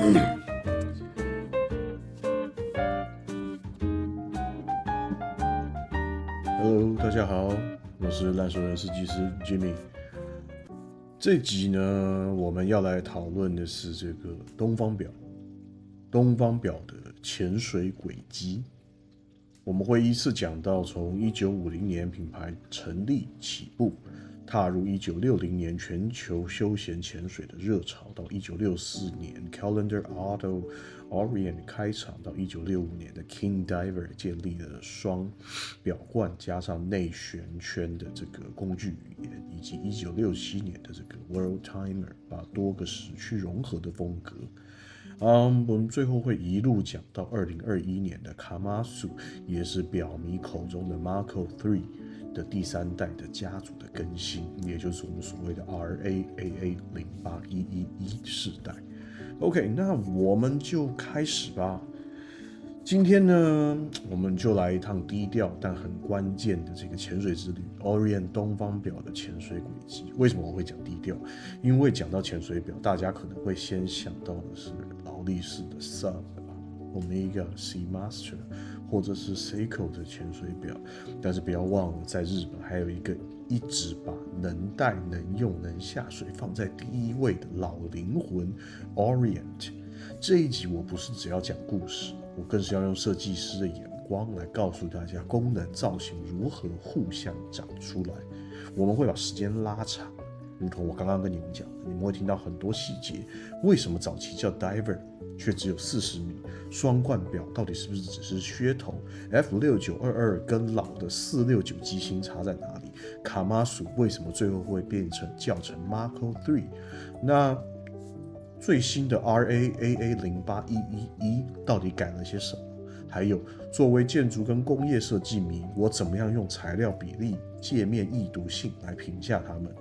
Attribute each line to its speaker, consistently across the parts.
Speaker 1: Hello，大家好，我是烂熟人设计师 Jimmy。这集呢，我们要来讨论的是这个东方表的潜水轨迹。我们会依次讲到从1950年品牌成立起步，踏入1960年全球休闲潜水的热潮，到1964年 Callender Auto Orient 开场，到1965年的 King Diver 建立了双表冠加上内旋圈的这个工具语言，以及1967年的这个 World Timer 把多个时区融合的风格。我们最后会一路讲到2021年的卡马苏，也是表迷口中的 Marco 3的第三代的家族的更新，也就是我们所谓的 RAAA 08111世代。OK， 那我们就开始吧。今天呢，我们就来一趟低调但很关键的这个潜水之旅 ——Orient 东方表的潜水轨迹。为什么我会讲低调？因为讲到潜水表，大家可能会先想到的是劳力士的 Sub、Omega Seamaster 或者是 Seiko 的潜水表，但是不要忘了，在日本还有一个一直把能带、能用、能下水放在第一位的老灵魂 Orient。这一集我不是只要讲故事，我更是要用设计师的眼光来告诉大家功能造型如何互相长出来。我们会把时间拉长，如同我刚刚跟你们讲的，你们会听到很多细节。为什么早期叫 Diver 却只有40米？双冠表到底是不是只是噱头？ F6922 跟老的469机芯差在哪里？卡马苏为什么最后会叫成 Marco 3？ 那最新的 RAAA 08111到底改了些什么？还有，作为建筑跟工业设计迷，我怎么样用材料比例、界面易读性来评价它们？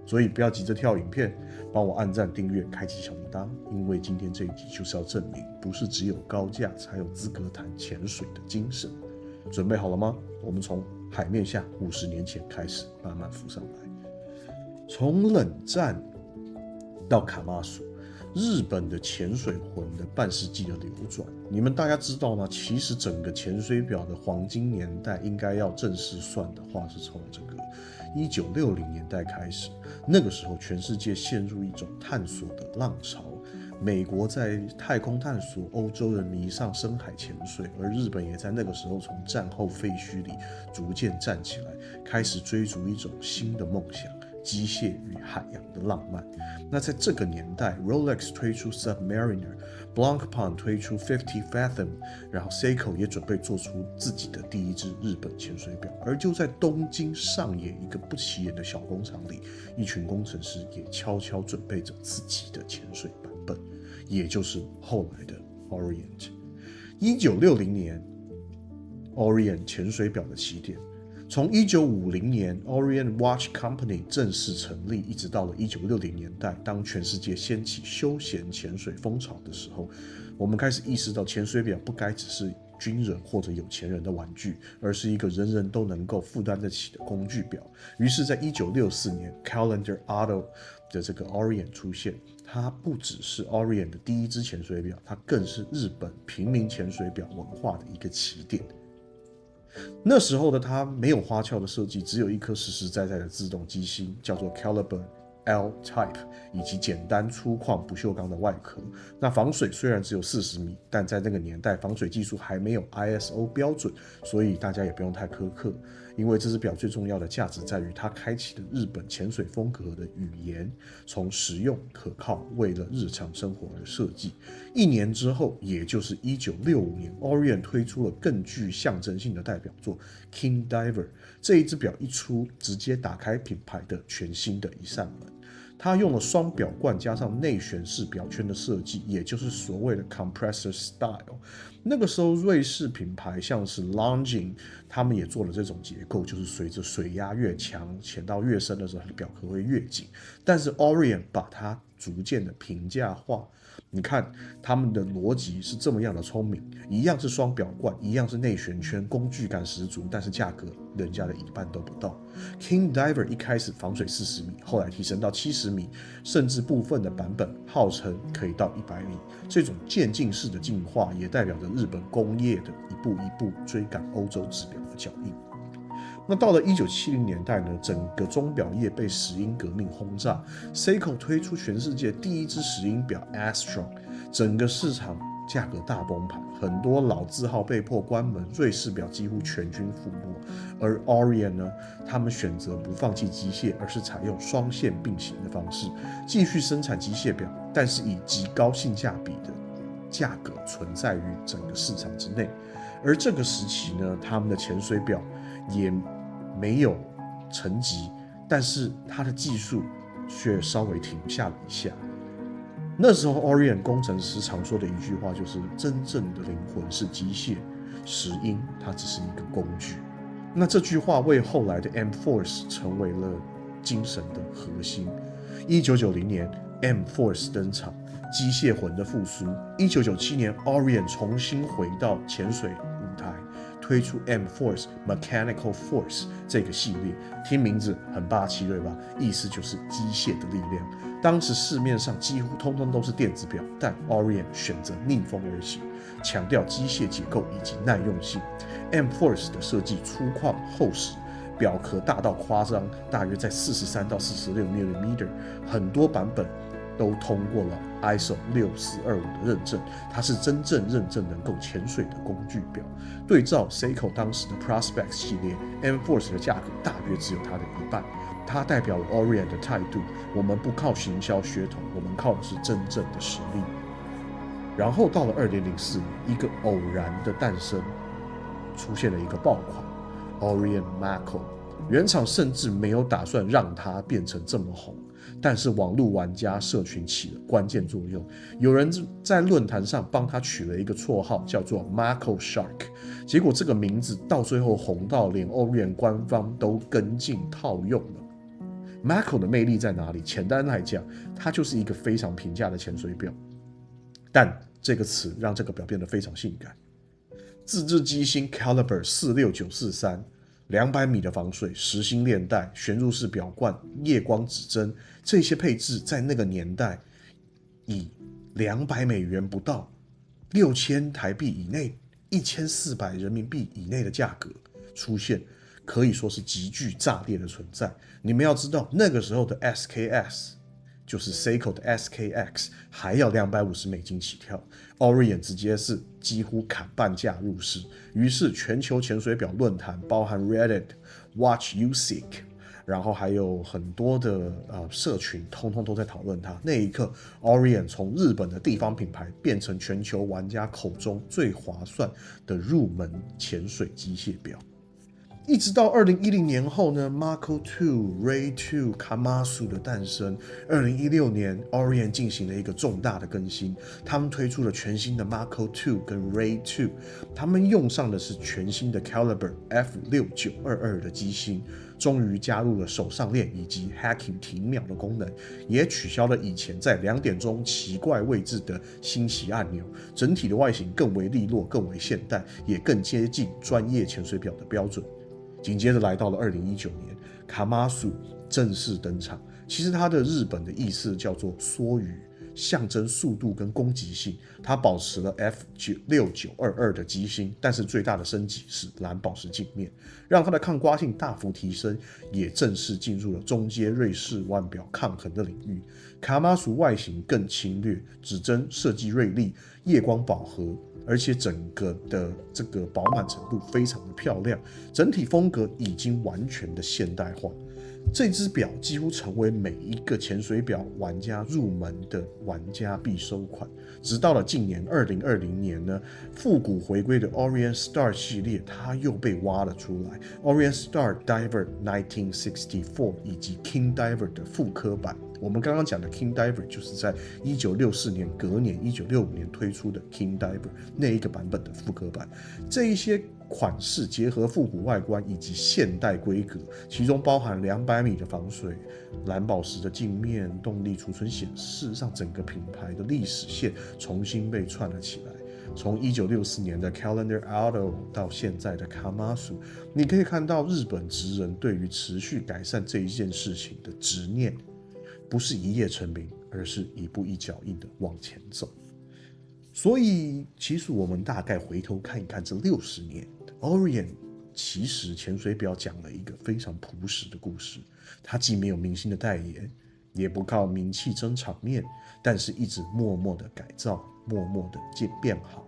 Speaker 1: 所以不要急着跳影片，帮我按赞、订阅、开启小铃铛，因为今天这一集就是要证明，不是只有高价才有资格谈潜水的精神。准备好了吗？我们从海面下50年前开始慢慢浮上来，从冷战到卡马苏。日本的潜水魂的半世纪的流转，你们大家知道吗？其实整个潜水表的黄金年代，应该要正式算的话，是从这个1960年代开始。那个时候，全世界陷入一种探索的浪潮。美国在太空探索，欧洲人迷上深海潜水，而日本也在那个时候从战后废墟里逐渐站起来，开始追逐一种新的梦想。机械与海洋的浪漫。那在这个年代 ，Rolex 推出 Submariner，Blancpain 推出50 Fathom， 然后 Seiko 也准备做出自己的第一支日本潜水表。而就在东京上野一个不起眼的小工厂里，一群工程师也悄悄准备着自己的潜水版本，也就是后来的 Orient。1960年 ，Orient 潜水表的起点。从1950年 Orient Watch Company 正式成立，一直到了1960年代，当全世界掀起休闲潜水风潮的时候，我们开始意识到潜水表不该只是军人或者有钱人的玩具，而是一个人人都能够负担得起的工具表。于是在1964年 Callender Auto 的这个 Orient 出现，它不只是 Orient 的第一支潜水表，它更是日本平民潜水表文化的一个起点。那时候的它没有花俏的设计，只有一颗实实在在的自动机芯，叫做 Caliburn L Type， 以及简单粗犷不锈钢的外壳。那防水虽然只有40米，但在那个年代防水技术还没有 ISO 标准，所以大家也不用太苛刻。因为这只表最重要的价值在于它开启了日本潜水风格的语言，从实用可靠为了日常生活而设计。1年之后，也就是1965年 Orient 推出了更具象征性的代表作 King Diver。 这一只表一出，直接打开品牌的全新的一扇门。它用了双表冠加上内旋式表圈的设计，也就是所谓的 compressor style。那个时候瑞士品牌像是 Longines， 他们也做了这种结构，就是随着水压越强，潜到越深的时候，表壳会越紧。但是 Orient 把它逐渐的平价化，你看他们的逻辑是这么样的聪明，一样是双表冠，一样是内旋圈，工具感十足，但是价格人家的一半都不到。King Diver 一开始防水40米，后来提升到70米，甚至部分的版本号称可以到100米。这种渐进式的进化，也代表着日本工业的一步一步追赶欧洲制表的脚印。那到了1970年代呢，整个钟表业被石英革命轰炸 ，Seiko 推出全世界第一只石英表 Astron， 整个市场价格大崩盘，很多老字号被迫关门，瑞士表几乎全军覆没。而 Orient 呢，他们选择不放弃机械，而是采用双线并行的方式，继续生产机械表，但是以极高性价比的价格存在于整个市场之内。而这个时期呢，他们的潜水表也没有沉寂，但是它的技术却稍微停下了一下。那时候 Orient 工程师常说的一句话就是：真正的灵魂是机械，石英它只是一个工具。那这句话为后来的 M-Force 成为了精神的核心。1990年 M-Force 登场，机械魂的复苏。1997年 Orient 重新回到潜水舞台，推出 M-Force Mechanical Force 这个系列，听名字很霸气，对吧？意思就是机械的力量。当时市面上几乎通通都是电子表，但 Orient 选择逆风而行，强调机械结构以及耐用性。M-Force 的设计粗犷厚实，表壳大到夸张，大约在43到46 mm， 很多版本都通过了 ISO 6425的认证，它是真正认证能够潜水的工具表。对照 Seiko 当时的 Prospect 系列 ，M-Force 的价格大约只有它的一半。它代表了 Orient 的态度：我们不靠行销噱头，我们靠的是真正的实力。然后到了2004年，一个偶然的诞生，出现了一个爆款 Orient Mako。原厂甚至没有打算让它变成这么红，但是网络玩家社群起了关键作用，有人在论坛上帮他取了一个绰号，叫做 Mako Shark。结果这个名字到最后红到连 Orient 官方都跟进套用了。Mako 的魅力在哪里？简单来讲，它就是一个非常平价的潜水表，但这个词让这个表变得非常性感。自制机芯 Caliber 46943，200米的防水，实心链带，旋入式表冠，夜光指针，这些配置在那个年代以$200不到，6000台币以内，1400人民币以内的价格出现，可以说是极具炸裂的存在。你们要知道，那个时候的 SKS 就是 Seiko 的 SKX 还要$250起跳， Orient 直接是几乎砍半价入市。于是全球潜水表论坛，包含 Reddit、WatchUSIC， 然后还有很多的社群，通通都在讨论它。那一刻 Orient 从日本的地方品牌变成全球玩家口中最划算的入门潜水机械表。一直到2010年后呢 ，Mako 2、Ray 2、Komatsu 的诞生。2016年 ，Orient 进行了一个重大的更新，他们推出了全新的 Mako 2跟 Ray 2，他们用上的是全新的 Caliber F6922的机芯，终于加入了手上链以及 Hacking 停秒的功能，也取消了以前在2点钟奇怪位置的星袭按钮，整体的外形更为利落、更为现代，也更接近专业潜水表的标准。紧接着来到了2019年 ，Komatsu 正式登场。其实它的日本的意思叫做梭鱼，象征速度跟攻击性。它保持了 F6922的机芯，但是最大的升级是蓝宝石镜面，让它的抗刮性大幅提升，也正式进入了中阶瑞士腕表抗衡的领域。Komatsu 外形更侵略，指针设计锐利，夜光饱和，而且整个的这个饱满程度非常的漂亮，整体风格已经完全的现代化。这只表几乎成为每一个潜水表玩家入门的玩家必收款。直到了近年2020年呢，复古回归的 Orient Star 系列它又被挖了出来。Orient Star Diver 1964以及 King Diver 的复刻版我们刚刚讲的 King Diver 就是在1964年隔年1965年推出的 King Diver 那一个版本的复刻版。这一些款式结合复古外观以及现代规格，其中包含200米的防水、蓝宝石的镜面、动力储存显示，让整个品牌的历史线重新被串了起来。从1964年的 Calendar Auto 到现在的 Kamasu， 你可以看到日本职人对于持续改善这一件事情的执念，不是一夜成名，而是一步一脚印的往前走。所以其实我们大概回头看一看这60年的 Orient， 其实潜水表讲了一个非常朴实的故事。它既没有明星的代言，也不靠名气争场面，但是一直默默的改造，默默的变好。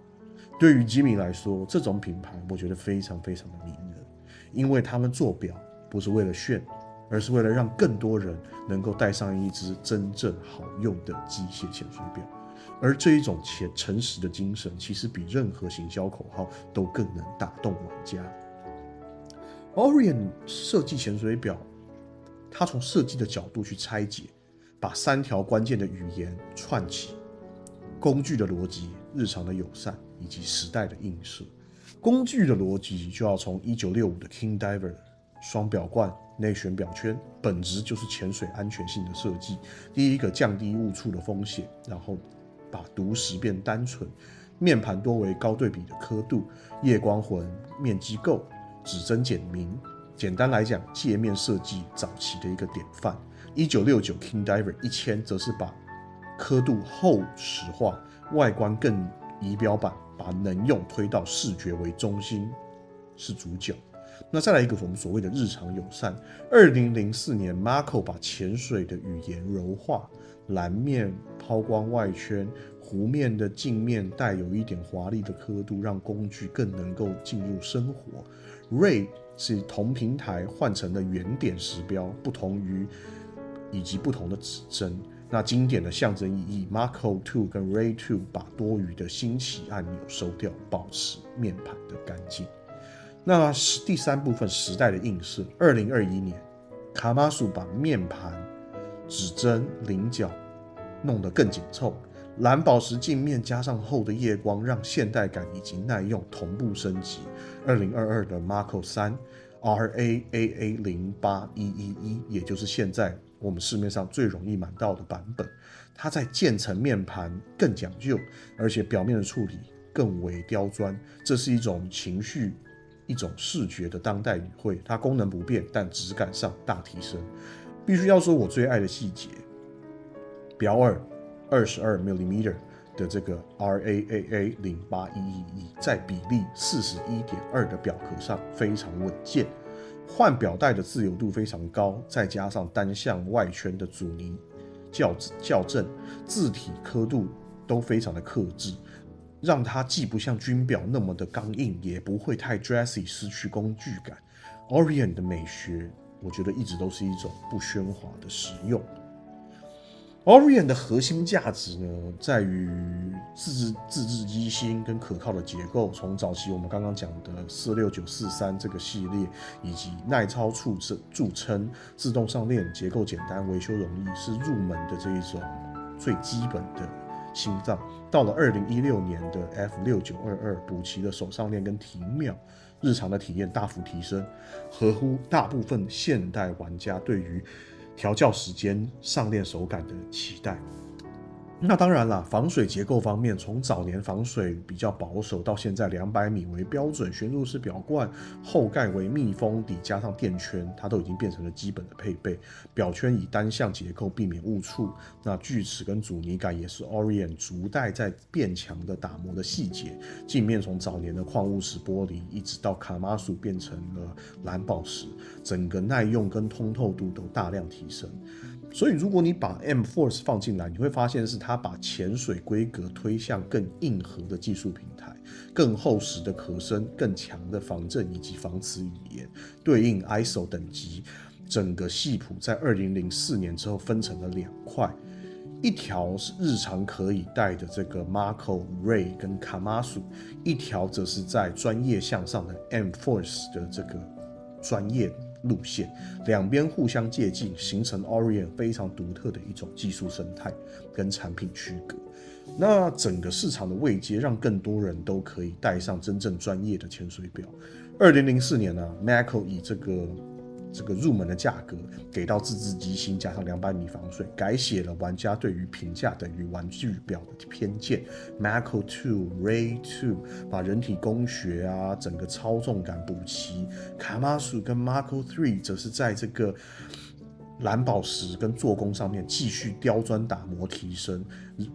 Speaker 1: 对于吉米来说，这种品牌我觉得非常非常的迷人，因为他们做表不是为了炫，而是为了让更多人能够戴上一只真正好用的机械潜水表。而这一种诚实的精神，其实比任何行销口号都更能打动玩家。Orient 设计潜水表，它从设计的角度去拆解，把3条关键的语言串起：工具的逻辑、日常的友善以及时代的映射。工具的逻辑就要从1965的 King Diver 双表冠、内旋表圈，本质就是潜水安全性的设计。第一个，降低误触的风险，然后把读时变单纯，面盘多为高对比的刻度，夜光浑，面积够，指针简明。简单来讲，界面设计早期的一个典范。1969 King Diver 1000则是把刻度厚实化，外观更仪表板，把能用推到视觉为中心，是主角。那再来一个我们所谓的日常友善。2004年 Mako 把潜水的语言柔化，蓝面抛光外圈，弧面的镜面带有一点华丽的刻度，让工具更能够进入生活。Ray 是同平台换成了圆点时标，不同于以及不同的指针。那经典的象征意义 Mako 2跟 Ray 2把多余的星旗按钮收掉，保持面盘的干净。那第3部分时代的映射，2021年 Kamasu 把面盘、指针、棱角弄得更紧凑，蓝宝石镜面加上厚的夜光，让现代感以及耐用同步升级。2022的 Mako 3 RAAA08111，也就是现在我们市面上最容易买到的版本，它在渐层面盘更讲究，而且表面的处理更为刁钻，这是一种情绪、一种视觉的当代语汇。它功能不变，但质感上大提升。必须要说我最爱的细节，表耳22mm 的这个 RAAA08111在比例 41.2 的表壳上非常稳健，换表带的自由度非常高，再加上单向外圈的阻尼校正，字体刻度都非常的克制，让它既不像军表那么的刚硬，也不会太 dressy 失去工具感。Orient 的美学我觉得一直都是一种不喧哗的实用。Orient 的核心价值呢，在于自制机芯跟可靠的结构。从早期我们刚刚讲的46943这个系列，以及耐操著称，自动上链，结构简单，维修容易，是入门的这一种最基本的心脏。到了2016年的 F6922，补齐了手上链跟停秒，日常的体验大幅提升，合乎大部分现代玩家对于调校时间、上链手感的期待。那当然啦，防水结构方面，从早年防水比较保守，到现在200米为标准，旋入式表冠，后盖为密封底加上垫圈，它都已经变成了基本的配备。表圈以单向结构避免误触，那锯齿跟阻尼感也是 Orient 逐代在变强的打磨的细节。镜面从早年的矿物石玻璃，一直到 Kamasu 变成了蓝宝石，整个耐用跟通透度都大量提升。所以如果你把 M-Force 放进来，你会发现是它把潜水规格推向更硬核的技术平台，更厚实的壳身，更强的防震以及防磁语言，对应 ISO 等级。整个系谱在2004年之后分成了2块，一条是日常可以戴的这个 Mako、Ray 跟 Kamasu， 一条则是在专业向上的 M-Force 的这个专业路线，两边互相借鉴，形成 Orient 非常独特的一种技术生态跟产品区隔。那整个市场的位阶让更多人都可以戴上真正专业的潜水表。2004年呢，Mako 以这个入门的价格给到自制机芯加上200米防水，改写了玩家对于评价等于玩具表的偏见。Mako 2、Ray 2把人体工学啊，整个操纵感补齐。Kamasu 跟 Mako 3则是在这个蓝宝石跟做工上面继续刁钻打磨提升，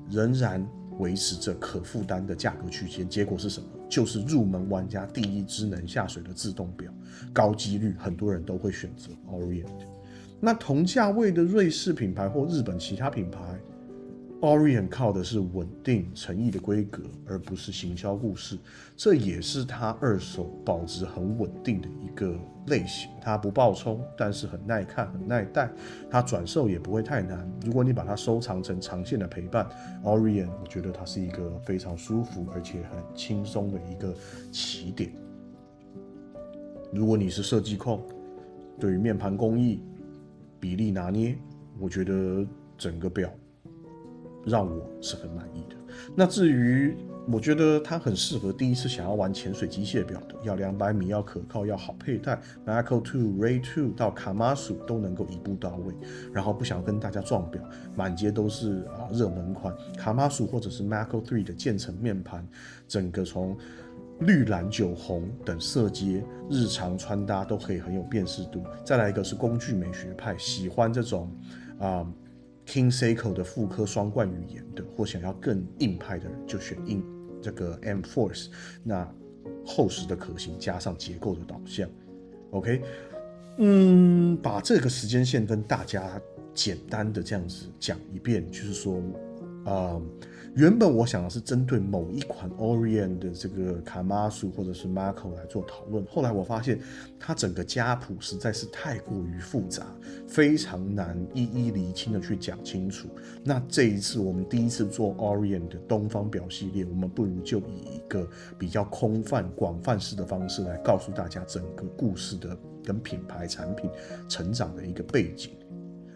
Speaker 1: 仍然维持着可负担的价格区间。结果是什么？就是入门玩家第一支能下水的自动表，高几率很多人都会选择 Orient。那同价位的瑞士品牌或日本其他品牌， Orient 靠的是稳定诚意的规格，而不是行销故事，这也是它二手保值很稳定的一个类型。它不爆冲，但是很耐看很耐戴，它转售也不会太难。如果你把它收藏成长线的陪伴， Orient 我觉得它是一个非常舒服而且很轻松的一个起点。如果你是设计控，对于面盘工艺比例拿捏，我觉得整个表让我是很满意的。那至于我觉得它很适合第一次想要玩潜水机械表的，要200米，要可靠，要好佩戴， Mako 2、Ray 2到 Kamasu 都能够一步到位。然后不想跟大家撞表，满街都是热门款 Kamasu 或者是 Mako 3的渐层面盘，整个从绿蓝酒红等色阶，日常穿搭都可以很有辨识度。再来一个是工具美学派，喜欢这种King Seiko 的复刻双冠语言的，或想要更硬派的人就选这个 M Force， 那厚实的壳型加上结构的导向 ，OK， 把这个时间线跟大家简单的这样子讲一遍，就是说，原本我想的是针对某一款 Orient 的这个 Kamasu 或者是 Mako 来做讨论，后来我发现它整个家谱实在是太过于复杂，非常难一一厘清的去讲清楚。那这一次我们第一次做 Orient 的东方表系列，我们不如就以一个比较空泛广泛式的方式来告诉大家整个故事的跟品牌产品成长的一个背景，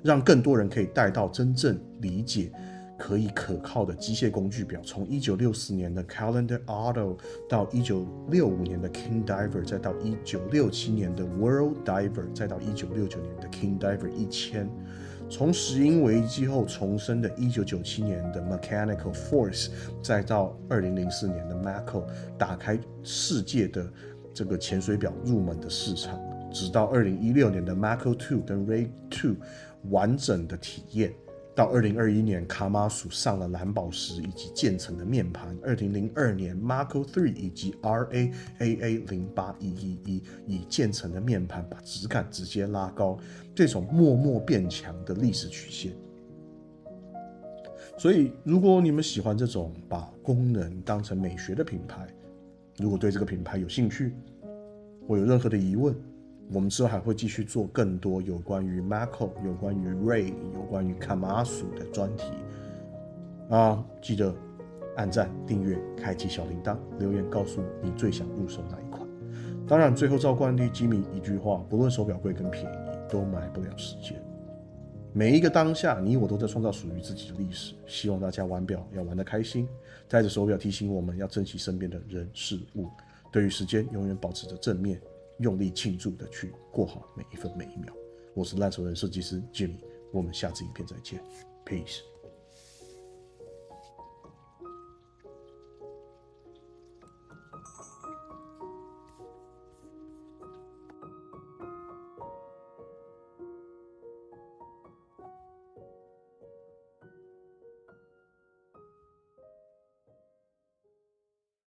Speaker 1: 让更多人可以带到真正理解可以可靠的机械工具表，从1964年的 Calendar Auto 到1965年的 King Diver， 再到1967年的 World Diver， 再到1969年的 King Diver 1000，从石英危机后重生的1997年的 Mechanical Force， 再到2004年的 Mako， 打开世界的这个潜水表入门的市场，直到2016年的 Mako 2跟 Ray 2完整的体验，到2021年 Kamasu 上了蓝宝石以及渐层的面盘，2002年 Mako 3以及 RA-AA08111 以渐层的面盘把质感直接拉高，这种默默变强的历史曲线。所以如果你们喜欢这种把功能当成美学的品牌，如果对这个品牌有兴趣，我有任何的疑问，我们之后还会继续做更多有关于 Mako、有关于 Ray、有关于 Kamasu 的专题记得按赞、订阅、开启小铃铛，留言告诉你最想入手哪一款。当然，最后照惯例，吉米一句话：不论手表贵跟便宜，都买不了时间。每一个当下，你我都在创造属于自己的历史。希望大家玩表要玩得开心，戴着手表提醒我们要珍惜身边的人事物，对于时间永远保持着正面。用力庆祝的去过好每一分每一秒。我是烂熟人设计师 Jimmy， 我们下次影片再见 ，Peace。